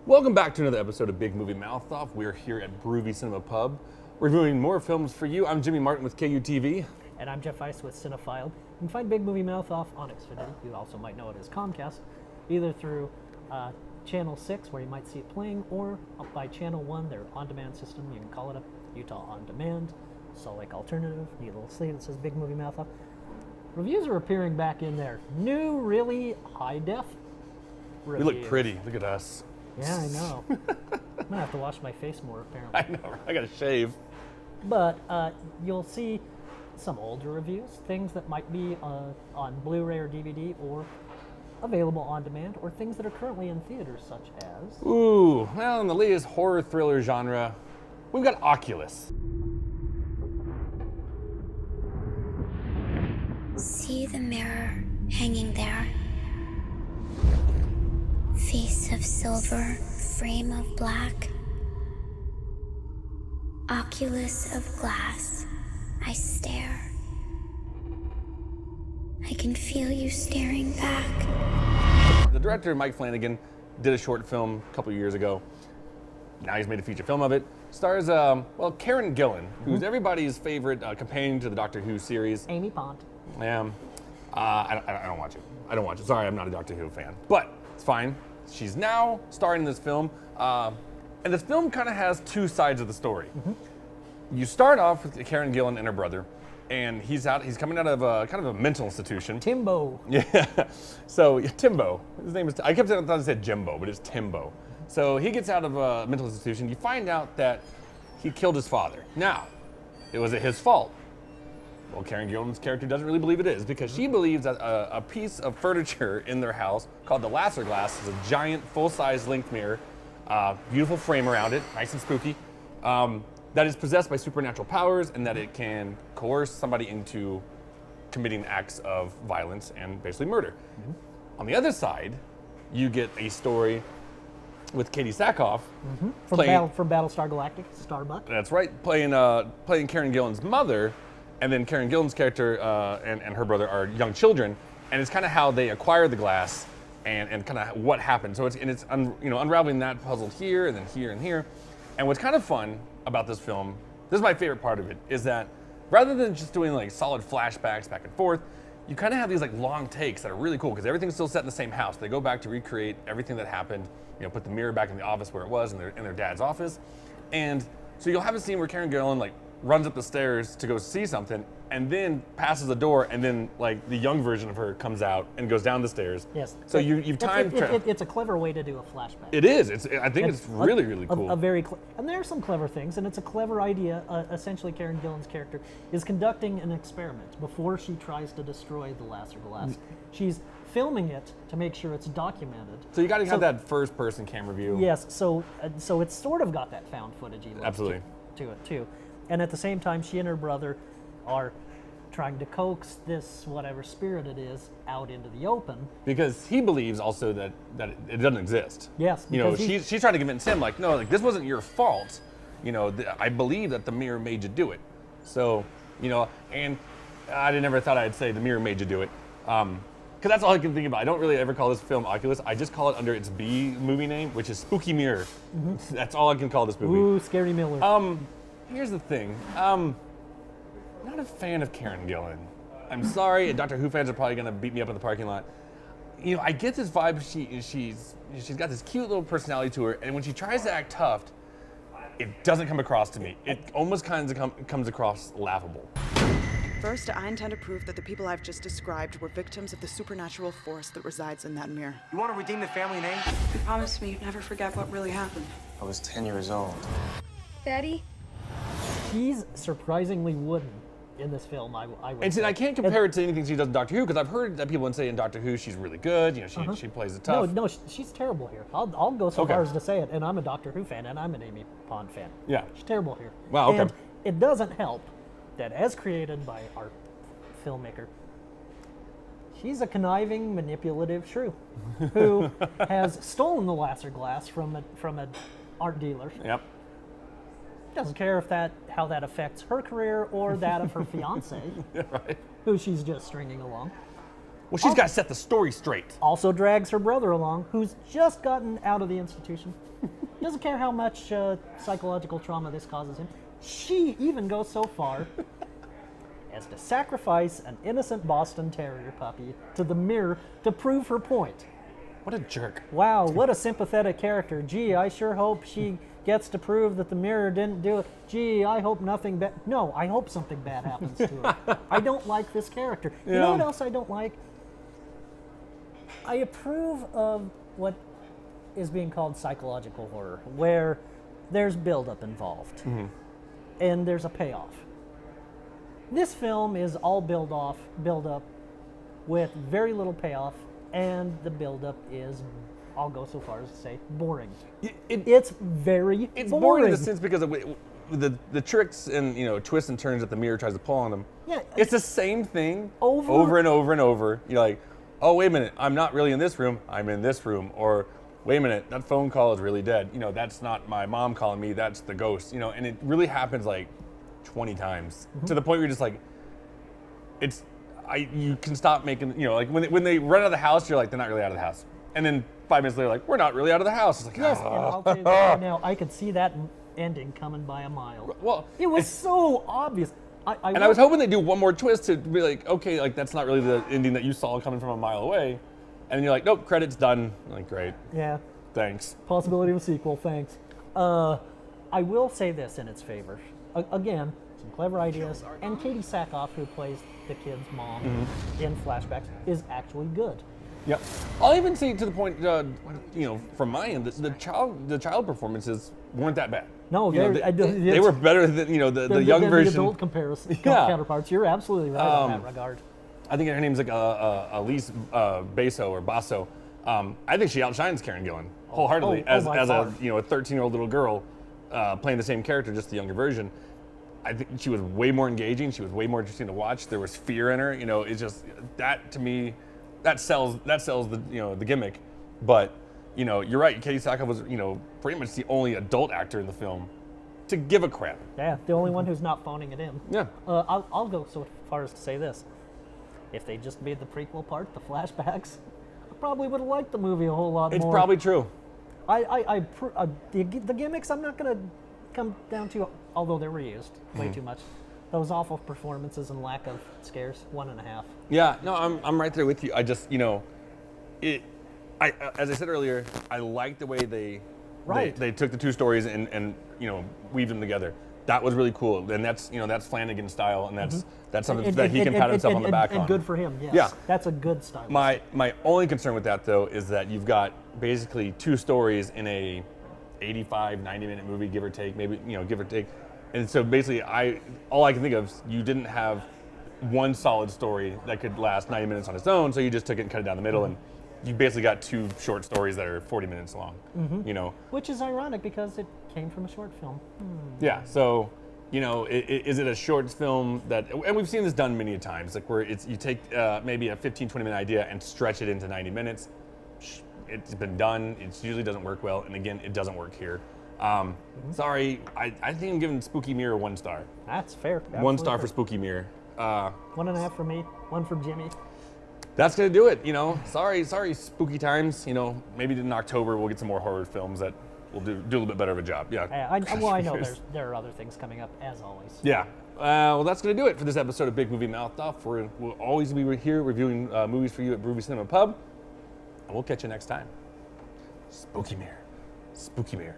Welcome back to another episode of Big Movie Mouth Off. We're here at Groovy Cinema Pub, reviewing more films for you. I'm Jimmy Martin with KUTV. And I'm Jeff Ice with Cinephile. You can find Big Movie Mouth Off on Xfinity. You also might know it as Comcast, either through Channel 6, where you might see it playing, or up by Channel 1, their on-demand system. You can call it up Utah On Demand, Salt Lake Alternative. You get a little sleeve that says Big Movie Mouth Off. Reviews are appearing back in there. New, really high-def reviews. We look pretty. Look at us. Yeah, I know. I'm going to have to wash my face more, apparently. I know. I got to shave. But you'll see some older reviews, things that might be on Blu-ray or DVD or available on demand, or things that are currently in theaters, such as... Ooh, well, in the latest horror thriller genre, we've got Oculus. See the mirror hanging there. Face of silver, frame of black. Oculus of glass. I stare. I can feel you staring back. The director, Mike Flanagan, did a short film a couple years ago. Now he's made a feature film of it. Stars, Karen Gillan, who's everybody's favorite companion to the Doctor Who series. Amy Pond. Yeah. I don't watch it. I don't watch it. Sorry, I'm not a Doctor Who fan. But it's fine. She's now starring in this film. And this film kind of has two sides of the story. You start off with Karen Gillan and her brother, and he's coming out of kind of a mental institution. Timbo. Yeah. So Timbo. His name is. I thought I said Jimbo, but it's Timbo. So he gets out of a mental institution. You find out that he killed his father. Now, was it his fault? Well, Karen Gillan's character doesn't really believe it is, because she believes that a piece of furniture in their house called the Lasser glass is a giant full-size length mirror, beautiful frame around it, nice and spooky, that is possessed by supernatural powers, and that it can coerce somebody into committing acts of violence and basically murder. On the other side, you get a story with Katie Sackhoff From Battlestar Galactica, Starbuck. That's right, playing Karen Gillan's mother. And then Karen Gillan's character and her brother are young children, and it's kind of how they acquire the glass and kind of what happened. So it's unraveling that puzzle here and then here and here. And what's kind of fun about this film, this is my favorite part of it, is that rather than just doing like solid flashbacks back and forth, you kind of have these like long takes that are really cool because everything's still set in the same house. They go back to recreate everything that happened, put the mirror back in the office where it was in their dad's office. And so you'll have a scene where Karen Gillan like runs up the stairs to go see something, and then passes the door, and then like the young version of her comes out and goes down the stairs. Yes. So you've timed. It's a clever way to do a flashback. It is. I think it's really, really cool. And there are some clever things, and it's a clever idea. Essentially, Karen Gillan's character is conducting an experiment before she tries to destroy the Lasser glass. She's filming it to make sure it's documented. So you got to have that first-person camera view. Yes. So it's sort of got that found footage-y look Absolutely. to it too. And at the same time, she and her brother are trying to coax this whatever spirit it is out into the open. Because he believes also that it doesn't exist. Yes. She's trying to convince him like, no, like this wasn't your fault. I believe that the mirror made you do it. So, and I never thought I'd say the mirror made you do it. Because that's all I can think about. I don't really ever call this film Oculus. I just call it under its B movie name, which is Spooky Mirror. That's all I can call this movie. Ooh, Scary Miller. Here's the thing. Not a fan of Karen Gillan. I'm sorry, and Doctor Who fans are probably going to beat me up in the parking lot. I get this vibe. She's got this cute little personality to her, and when she tries to act tough, it doesn't come across to me. It almost kind of comes across laughable. First, I intend to prove that the people I've just described were victims of the supernatural force that resides in that mirror. You want to redeem the family name? You promised me you'd never forget what really happened. I was 10 years old. Daddy? She's surprisingly wooden in this film, I would And see, say. I can't compare it to anything she does in Doctor Who, because I've heard that people say in Doctor Who she's really good. She plays it tough. No, she's terrible here. I'll go so Okay. far as to say it, and I'm a Doctor Who fan, and I'm an Amy Pond fan. Yeah. She's terrible here. Wow, okay. And it doesn't help that as created by our filmmaker, she's a conniving, manipulative shrew who has stolen the Lasser glass from an art dealer. Yep. Doesn't care how that affects her career or that of her fiance, Right. who she's just stringing along. Well, she's got to set the story straight. Also drags her brother along, who's just gotten out of the institution. Doesn't care how much psychological trauma this causes him. She even goes so far as to sacrifice an innocent Boston Terrier puppy to the mirror to prove her point. What a jerk. Wow, what a sympathetic character. Gee, I sure hope she gets to prove that the mirror didn't do it. Gee, I hope nothing bad. No, I hope something bad happens to her. I don't like this character. You know what else I don't like? I approve of what is being called psychological horror, where there's buildup involved and there's a payoff. This film is all build up with very little payoff, and the buildup is, I'll go so far as to say, boring. It's very It's boring. boring in the sense because of the tricks and twists and turns that the mirror tries to pull on them. Yeah, it's the same thing over and over and over. You're like, oh wait a minute, I'm not really in this room. I'm in this room. Or wait a minute, that phone call is really dead. That's not my mom calling me. That's the ghost. And it really happens like 20 times to the point where you're just like, you can stop making, like when they run out of the house, you're like, they're not really out of the house. And then 5 minutes later, like, we're not really out of the house. It's like, yes, and I'll tell you that right now, I could see that ending coming by a mile. Well, it was so obvious. I was hoping they'd do one more twist to be like, okay, like that's not really the ending that you saw coming from a mile away. And then you're like, nope, credits done. I'm like, great. Yeah. Thanks. Possibility of a sequel, thanks. I will say this in its favor. Again, some clever ideas, and Katie Sackhoff, who plays the kid's mom in flashbacks, is actually good. Yep. I'll even say to the point, from my end, the child performances weren't that bad. No, they were better than the young version. The adult counterparts. You're absolutely right in that regard. I think her name's like Elise Basso or Basso. I think she outshines Karen Gillan wholeheartedly as a 13-year-old little girl playing the same character, just the younger version. I think she was way more engaging. She was way more interesting to watch. There was fear in her. It's just that to me, that sells the gimmick. But you're right. Katie Sackhoff was pretty much the only adult actor in the film to give a crap. Yeah, the only one who's not phoning it in. Yeah. I'll go so far as to say this: if they just made the prequel part, the flashbacks, I probably would have liked the movie a whole lot more. It's probably true. The gimmicks I'm not going to come down to, although they were used way too much. Those awful performances and lack of scares, 1.5. Yeah, no, I'm right there with you. I just, as I said earlier, I like the way they took the two stories and weaved them together. That was really cool, and that's Flanagan style, and that's something that he can pat himself on the back on. And good for him. Yes. Yeah, that's a good style. My only concern with that though is that you've got basically two stories in a 85, 90-minute movie, give or take, maybe give or take, and so basically all I can think of is you didn't have one solid story that could last 90 minutes on its own, so you just took it and cut it down the middle, and you basically got two short stories that are 40 minutes long. Which is ironic because it came from a short film. Yeah, so is it a short film that, and we've seen this done many times, like where you take maybe a 15-20 minute idea and stretch it into 90 minutes. It's been done. It usually doesn't work well, and again, it doesn't work here. Sorry, I think I'm giving Spooky Mirror 1 star. That's fair. 1 star for Spooky Mirror. 1.5 for me. 1 for Jimmy. That's gonna do it. Sorry, spooky times. Maybe in October we'll get some more horror films that will do a little bit better of a job. Yeah. I know there are other things coming up as always. Yeah. Well, that's gonna do it for this episode of Big Movie Mouth Off. We'll always be here reviewing movies for you at Groovy Cinema Pub. And we'll catch you next time. Spooky Mirror. Spooky Mirror.